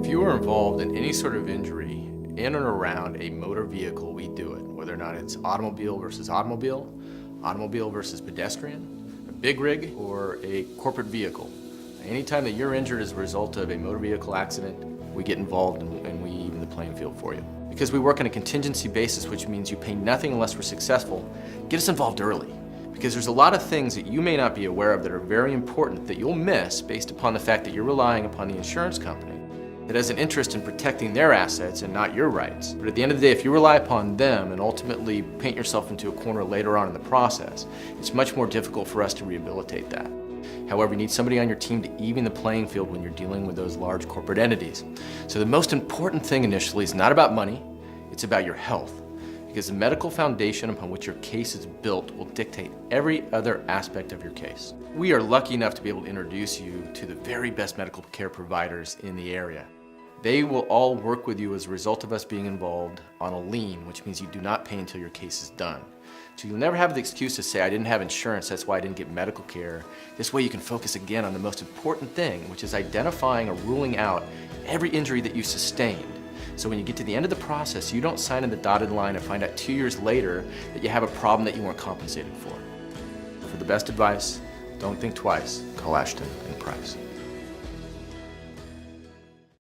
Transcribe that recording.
If you are involved in any sort of injury in or around a motor vehicle, we do it, whether or not it's automobile versus automobile, automobile versus pedestrian, a big rig, or a corporate vehicle. Anytime that you're injured as a result of a motor vehicle accident, we get involved and we even the playing field for you. Because we work on a contingency basis, which means you pay nothing unless we're successful, get us involved early. Because there's a lot of things that you may not be aware of that are very important that you'll miss based upon the fact that you're relying upon the insurance company that has an interest in protecting their assets and not your rights. But at the end of the day, if you rely upon them and ultimately paint yourself into a corner later on in the process, it's much more difficult for us to rehabilitate that. However, you need somebody on your team to even the playing field when you're dealing with those large corporate entities. So the most important thing initially is not about money, it's about your health. Because the medical foundation upon which your case is built will dictate every other aspect of your case. We are lucky enough to be able to introduce you to the very best medical care providers in the area. They will all work with you as a result of us being involved on a lien, which means you do not pay until your case is done. So you'll never have the excuse to say, I didn't have insurance, that's why I didn't get medical care. This way you can focus again on the most important thing, which is identifying or ruling out every injury that you sustained. So when you get to the end of the process, you don't sign in the dotted line and find out 2 years later that you have a problem that you weren't compensated for. For the best advice, don't think twice. Call Ashton and Price.